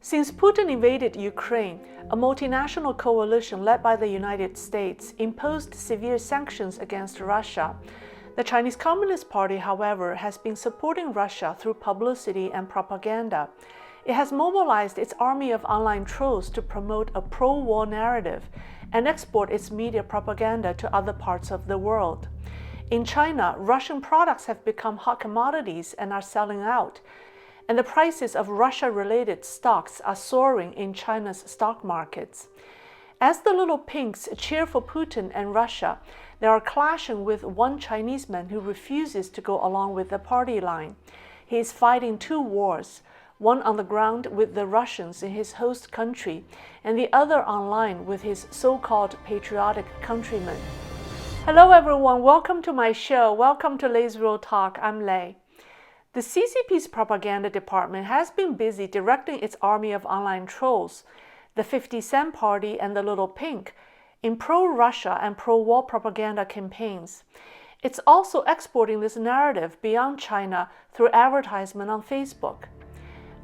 Since Putin invaded Ukraine, a multinational coalition led by the United States imposed severe sanctions against Russia. The Chinese Communist Party, however, has been supporting Russia through publicity and propaganda. It has mobilized its army of online trolls to promote a pro-war narrative and export its media propaganda to other parts of the world. In China, Russian products have become hot commodities and are selling out, and the prices of Russia-related stocks are soaring in China's stock markets. As the little pinks cheer for Putin and Russia, they are clashing with one Chinese man who refuses to go along with the party line. He is fighting two wars, one on the ground with the Russians in his host country, and the other online with his so-called patriotic countrymen. Hello everyone, welcome to my show. Welcome to Lei's Real Talk. I'm Lei. The CCP's propaganda department has been busy directing its army of online trolls, the 50 Cent Party and the Little Pink, in pro-Russia and pro-war propaganda campaigns. It's also exporting this narrative beyond China through advertisement on Facebook.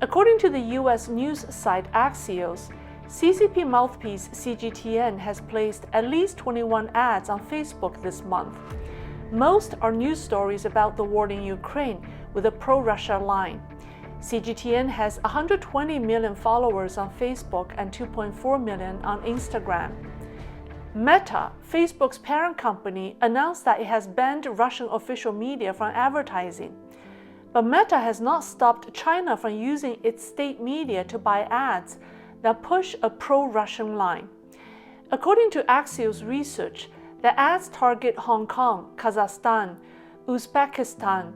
According to the U.S. news site Axios, CCP mouthpiece CGTN has placed at least 21 ads on Facebook this month. Most are news stories about the war in Ukraine with a pro-Russia line. CGTN has 120 million followers on Facebook and 2.4 million on Instagram. Meta, Facebook's parent company, announced that it has banned Russian official media from advertising. But Meta has not stopped China from using its state media to buy ads that push a pro-Russian line. According to Axios research, the ads target Hong Kong, Kazakhstan, Uzbekistan,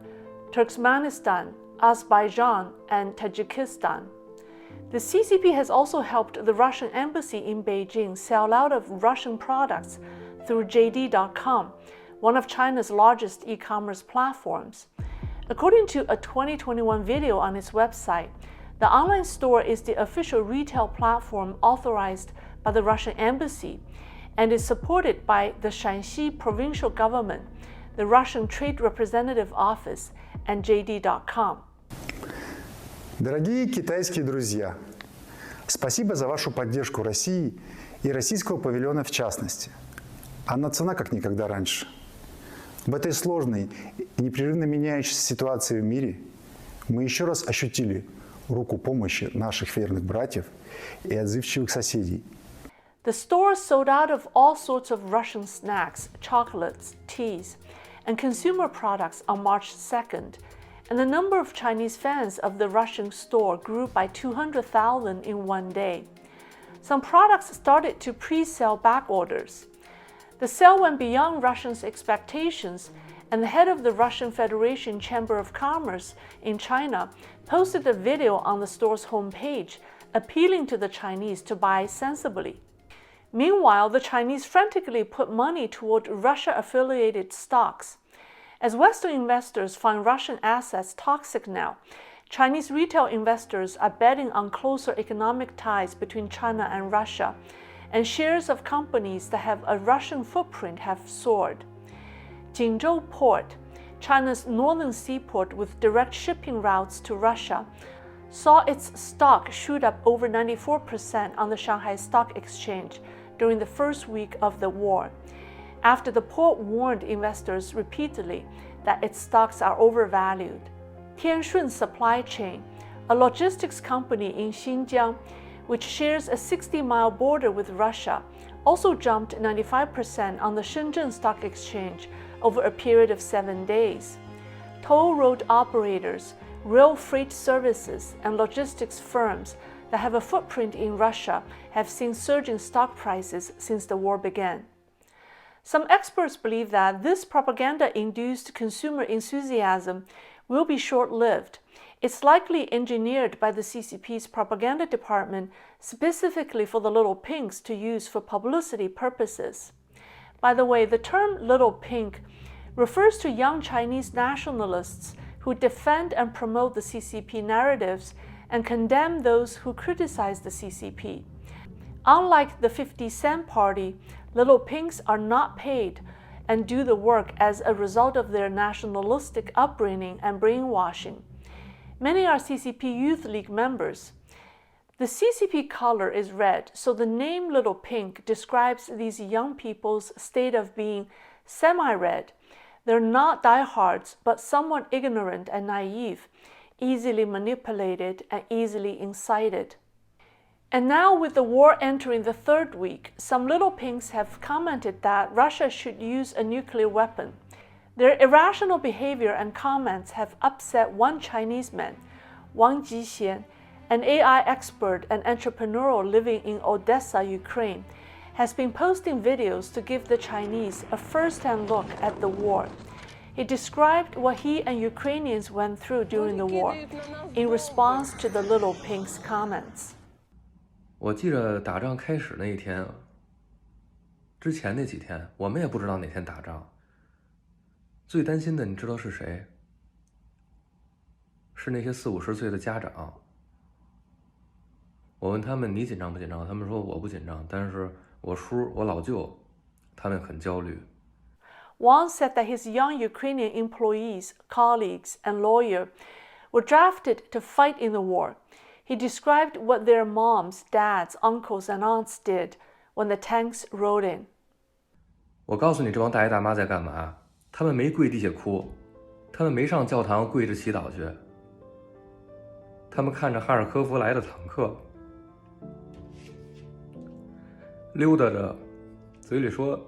Turkmenistan, Azerbaijan, and Tajikistan. The CCP has also helped the Russian embassy in Beijing sell out of Russian products through JD.com, one of China's largest e-commerce platforms. According to a 2021 video on its website, the online store is the official retail platform authorized by the Russian embassy and is supported by the Shanxi provincial government, the Russian Trade Representative Office, and JD.com. Дорогие китайские друзья, спасибо за вашу поддержку России и российского павильона в частности. Она ценна как никогда раньше. В этой сложной и непрерывно меняющейся ситуации в мире мы еще раз ощутили руку помощи наших верных братьев и отзывчивых соседей. The store sold out of all sorts of Russian snacks, chocolates, teas, and consumer products on March 2nd, and the number of Chinese fans of the Russian store grew by 200,000 in one day. Some products started to pre-sell back orders. The sale went beyond Russians' expectations, and the head of the Russian Federation Chamber of Commerce in China posted a video on the store's homepage appealing to the Chinese to buy sensibly. Meanwhile, the Chinese frantically put money toward Russia-affiliated stocks. As Western investors find Russian assets toxic now, Chinese retail investors are betting on closer economic ties between China and Russia, and shares of companies that have a Russian footprint have soared. Jingzhou Port, China's northern seaport with direct shipping routes to Russia, saw its stock shoot up over 94% on the Shanghai Stock Exchange during the first week of the war, after the port warned investors repeatedly that its stocks are overvalued. Tianshun Supply Chain, a logistics company in Xinjiang, which shares a 60-mile border with Russia, also jumped 95% on the Shenzhen Stock Exchange over a period of 7 days. Toll road operators, rail freight services, and logistics firms that have a footprint in Russia have seen surging stock prices since the war began. Some experts believe that this propaganda-induced consumer enthusiasm will be short-lived. It's likely engineered by the CCP's propaganda department specifically for the little pinks to use for publicity purposes. By the way, the term little pink refers to young Chinese nationalists who defend and promote the CCP narratives and condemn those who criticize the CCP. Unlike the 50 Cent Party, little pinks are not paid and do the work as a result of their nationalistic upbringing and brainwashing. Many are CCP Youth League members. The CCP color is red, so the name Little Pink describes these young people's state of being semi-red. They're not diehards, but somewhat ignorant and naive, easily manipulated and easily incited. And now, with the war entering the third week, some Little Pinks have commented that Russia should use a nuclear weapon. Their irrational behavior and comments have upset one Chinese man, Wang Jixian, an AI expert and entrepreneur living in Odessa, Ukraine, has been posting videos to give the Chinese a first-hand look at the war. He described what he and Ukrainians went through during the war in response to the Little Pink's comments. 我记着打仗开始那一天，之前那几天，我们也不知道哪天打仗。最担心的，你知道是谁？是那些40、50岁的家长。我问他们你紧张不紧张？他们说我不紧张，但是我叔、我老舅，他们很焦虑。Wang said that his young Ukrainian employees, colleagues, and lawyer were drafted to fight in the war. He described what their moms, dads, uncles, and aunts did when the tanks rode in. 我告诉你，这帮大爷大妈在干嘛？他们没跪地下哭，他们没上教堂跪着祈祷去。他们看着哈尔科夫来的坦克，溜达着，嘴里说：“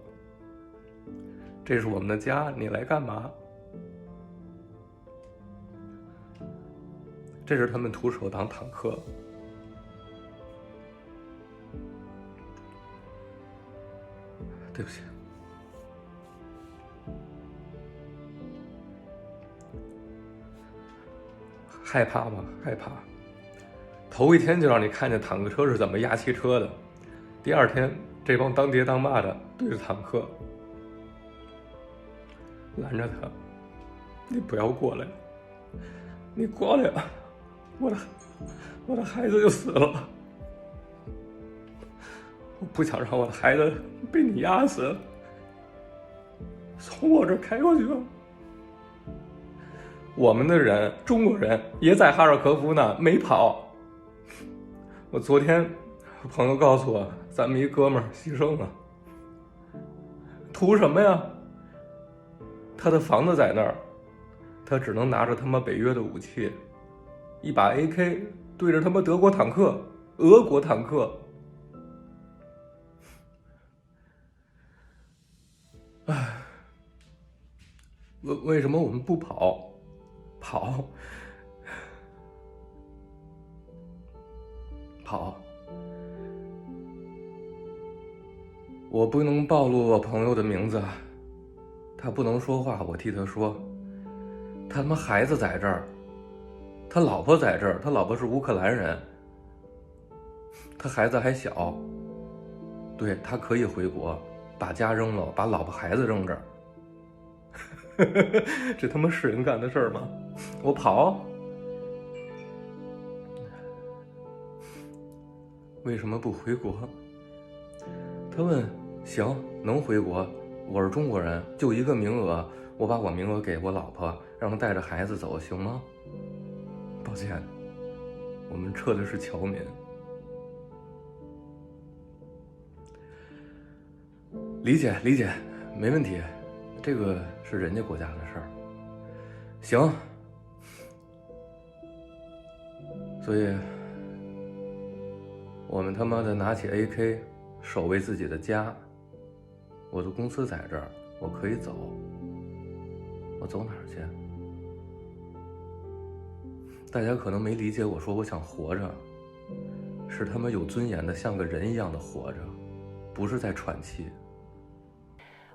这是我们的家，你来干嘛？”这是他们徒手挡坦克。对不起。害怕吗？害怕。头一天就让你看见坦克车是怎么压汽车的，第二天这帮当爹当妈的对着坦克拦着他，你不要过来，你过来啊！我的孩子就死了，我不想让我的孩子被你压死，从我这开过去吧。我们的人，中国人也在哈尔科夫呢，没跑。我昨天朋友告诉我，咱们一哥们儿牺牲了，图什么呀？他的房子在那儿，他只能拿着他妈北约的武器，一把 AK 对着他妈德国坦克、俄国坦克。唉，为什么我们不跑？跑！我不能暴露我朋友的名字，他不能说话，我替他说。他妈孩子在这儿，他老婆在这儿，他老婆是乌克兰人，他孩子还小，对，他可以回国，把家扔了，把老婆孩子扔这儿。这他妈是人干的事儿吗？我跑？为什么不回国？他问：行，能回国，我是中国人，就一个名额，我把我名额给我老婆，让她带着孩子走，行吗？抱歉，我们撤的是侨民。理解，没问题，这个是人家国家的事儿。行，所以我们他妈的拿起 AK 守卫自己的家。我的公司在这儿，我可以走。我走哪儿去？大家可能没理解我说我想活着，是他们有尊严的像个人一样的活着，不是在喘气。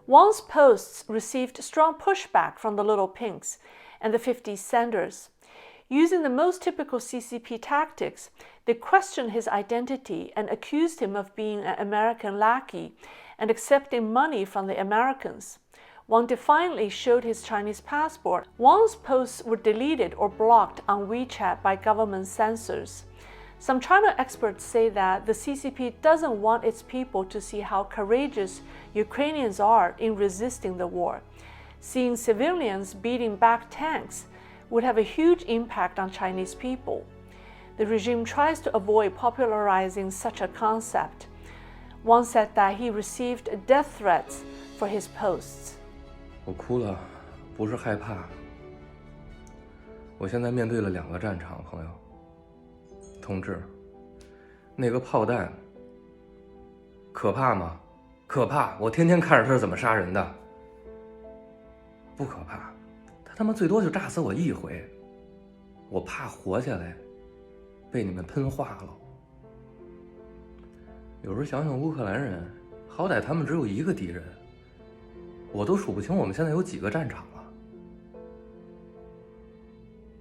Wang's posts received strong pushback from the Little Pinks and the 50 Sanders. Using the most typical CCP tactics, they questioned his identity and accused him of being an American lackey and accepting money from the Americans. Wang defiantly showed his Chinese passport. Wang's posts were deleted or blocked on WeChat by government censors. Some China experts say that the CCP doesn't want its people to see how courageous Ukrainians are in resisting the war. Seeing civilians beating back tanks would have a huge impact on Chinese people. the regime tries to avoid popularizing such a concept. Wang said that he received death threats for his posts. 我哭了，不是害怕。我现在面对了2个战场，朋友。同志，那个炮弹可怕吗？可怕！我天天看着他是怎么杀人的。不可怕，他妈最多就炸死我1回。我怕活下来被你们喷化了。有时候想想乌克兰人，好歹他们只有1个敌人，我都数不清我们现在有几个战场了。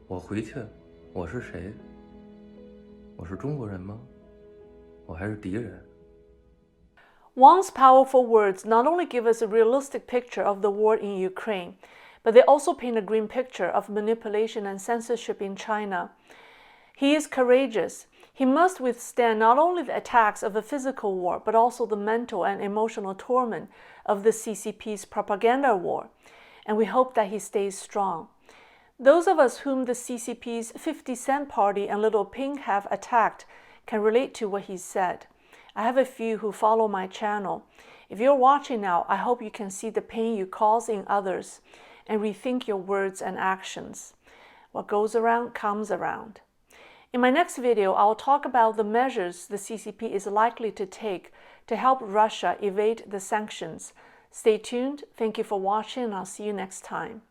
我回去，我是谁？我是中国人吗？我还是敌人？ Wang's powerful words not only give us a realistic picture of the war in Ukraine, but they also paint a grim picture of manipulation and censorship in China. He is courageous. He must withstand not only the attacks of a physical war, but also the mental and emotional torment of the CCP's propaganda war. And we hope that he stays strong. Those of us whom the CCP's 50 Cent Party and Little Pink have attacked can relate to what he said. I have a few who follow my channel. If you're watching now, I hope you can see the pain you cause in others and rethink your words and actions. What goes around comes around. In my next video, I'll talk about the measures the CCP is likely to take to help Russia evade the sanctions. Stay tuned. Thank you for watching, and I'll see you next time.